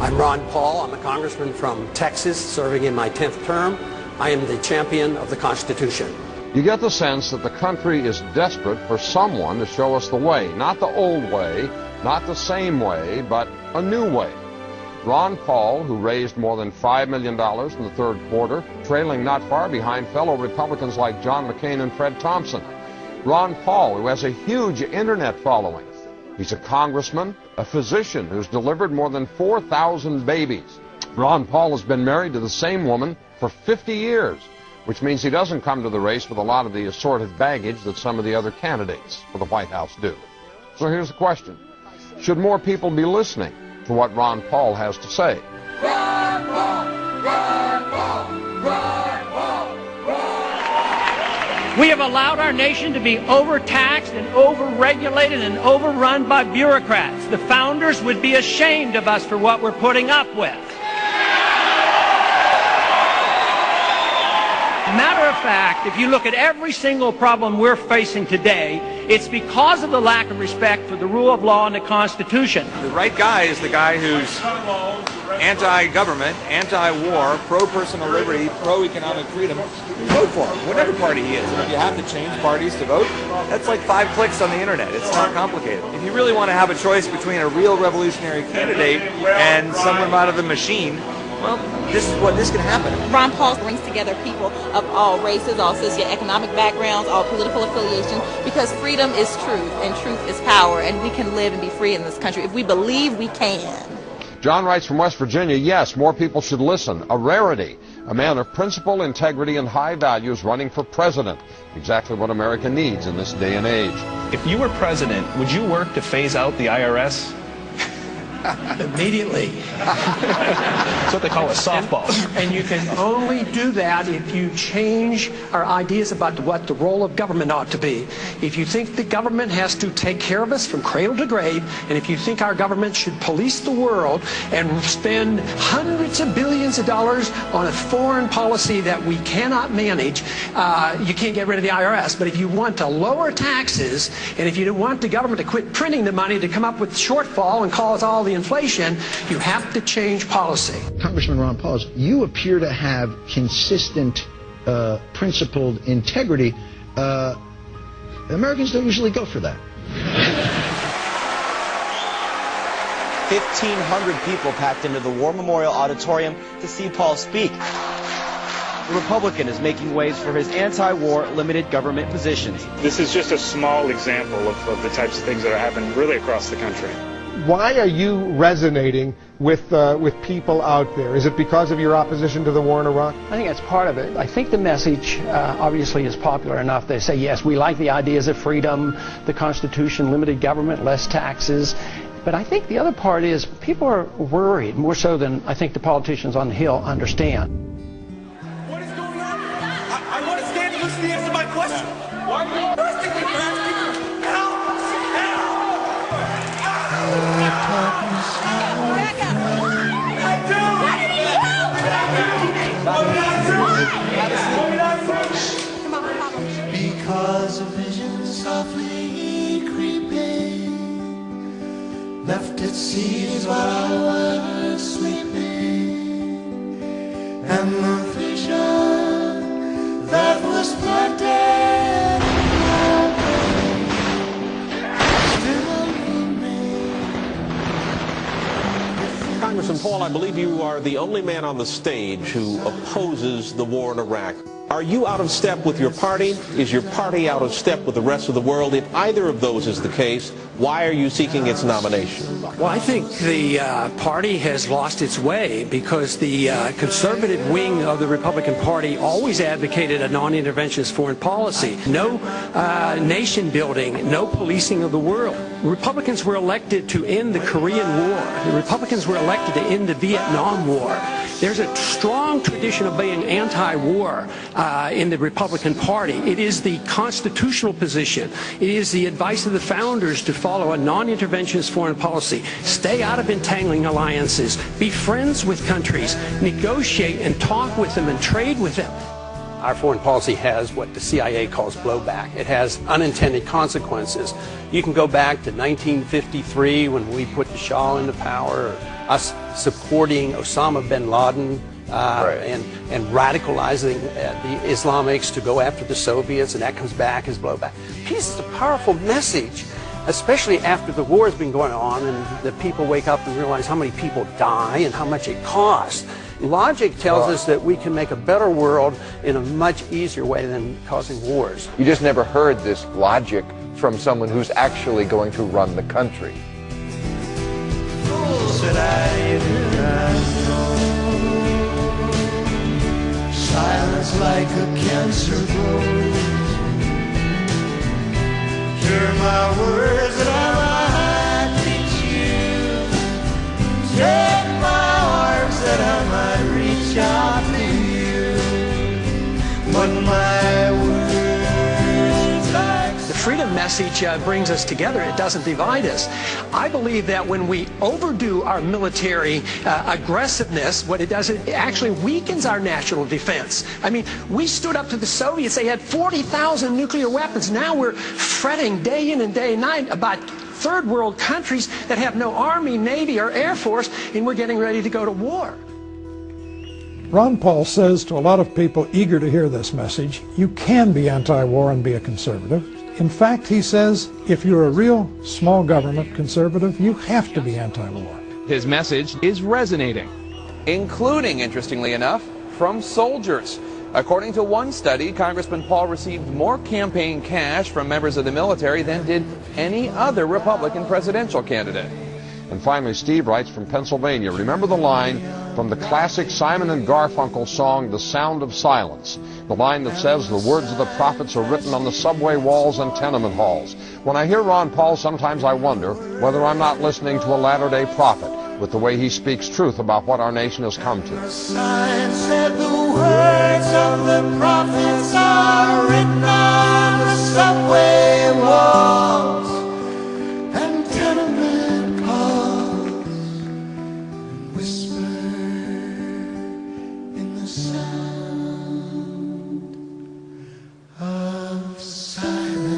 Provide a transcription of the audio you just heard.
I'm Ron Paul. I'm a congressman from Texas, serving in my 10th term. I am the champion of the Constitution. You get the sense that the country is desperate for someone to show us the way. Not the old way, not the same way, but a new way. Ron Paul, who raised more than $5 million in the third quarter, trailing not far behind fellow Republicans like John McCain and Fred Thompson. Ron Paul, who has a huge internet following. He's a congressman, a physician who's delivered more than 4,000 babies. Ron Paul has been married to the same woman for 50 years, which means he doesn't come to the race with a lot of the assorted baggage that some of the other candidates for the White House do. So here's the question. Should more people be listening to what Ron Paul has to say? Ron Paul! Ron Paul! Ron Paul! Ron! We have allowed our nation to be overtaxed and overregulated and overrun by bureaucrats. The founders would be ashamed of us for what we're putting up with. Matter of fact, if you look at every single problem we're facing today, it's because of the lack of respect for the rule of law and the Constitution. The right guy is the guy who's anti-government, anti-war, pro-personal liberty, pro-economic freedom. Vote for him, whatever party he is. And if you have to change parties to vote, that's like 5 clicks on the internet. It's not complicated. If you really want to have a choice between a real revolutionary candidate and someone out of the machine, well, this can happen. Ron Paul brings together people of all races, all socioeconomic backgrounds, all political affiliations, because freedom is truth and truth is power, and we can live and be free in this country if we believe we can. John writes from West Virginia, yes, more people should listen. A rarity. A man of principle, integrity, and high values running for president. Exactly what America needs in this day and age. If you were president, would you work to phase out the IRS? Immediately. That's what they call a softball. And you can only do that if you change our ideas about what the role of government ought to be. If you think the government has to take care of us from cradle to grave, and if you think our government should police the world and spend hundreds of billions of dollars on a foreign policy that we cannot manage, you can't get rid of the IRS. But if you want to lower taxes, and if you want the government to quit printing the money to come up with shortfall and cause all the inflation, you have to change policy. Congressman Ron Paul, you appear to have consistent, principled integrity. Americans don't usually go for that. 1,500 people packed into the War Memorial Auditorium to see Paul speak. The Republican is making waves for his anti-war limited government positions. This is just a small example of the types of things that are happening really across the country. Why are you resonating with people out there? Is it because of your opposition to the war in Iraq? I think that's part of it. I think the message obviously is popular enough. They say, yes, we like the ideas of freedom, the Constitution, limited government, less taxes. But I think the other part is people are worried, more so than I think the politicians on the Hill understand. What is going on? I want to stand and listen to the answer to my question. Why are you arresting me for asking you? Help! Because a vision softly creeping left its seeds while I was sleeping, and the vision that was planted Congressman Paul, I believe you are the only man on the stage who opposes the war in Iraq. Are you out of step with your party? Is your party out of step with the rest of the world? If either of those is the case, why are you seeking its nomination? Well, I think the party has lost its way because the conservative wing of the Republican Party always advocated a non-interventionist foreign policy. No nation building, no policing of the world. Republicans were elected to end the Korean War. The Republicans were elected to end the Vietnam War. There's a strong tradition of being anti-war in the Republican Party. It is the constitutional position. It is the advice of the founders to follow a non-interventionist foreign policy. Stay out of entangling alliances. Be friends with countries. Negotiate and talk with them and trade with them. Our foreign policy has what the CIA calls blowback. It has unintended consequences. You can go back to 1953 when we put the Shah into power, or us supporting Osama bin Laden and radicalizing the Islamics to go after the Soviets, and that comes back as blowback. Peace is a powerful message, especially after the war has been going on and the people wake up and realize how many people die and how much it costs. Logic tells us that we can make a better world in a much easier way than causing wars. You just never heard this logic from someone who's actually going to run the country. Said I did not know. Silence like a cancer grows. Hear my words that I might teach you. Take my arms that I might reach out to you. But my words like The freedom message brings us together. It doesn't divide us. I believe that when we overdo our military aggressiveness, what it does, it actually weakens our national defense. I mean, we stood up to the Soviets. They had 40,000 nuclear weapons. Now we're fretting day in and day night about third world countries that have no army, navy, or air force, and we're getting ready to go to war. Ron Paul says to a lot of people eager to hear this message, you can be anti-war and be a conservative. In fact, he says, if you're a real small government conservative, you have to be anti-war. His message is resonating. Including, interestingly enough, from soldiers. According to one study, Congressman Paul received more campaign cash from members of the military than did any other Republican presidential candidate. And finally, Steve writes from Pennsylvania, remember the line from the classic Simon and Garfunkel song, The Sound of Silence, the line that says the words of the prophets are written on the subway walls and tenement halls. When I hear Ron Paul, sometimes I wonder whether I'm not listening to a latter-day prophet with the way he speaks truth about what our nation has come to. sign said the words of the prophets are written on the subway walls and tenement halls and whisper in the sound of silence.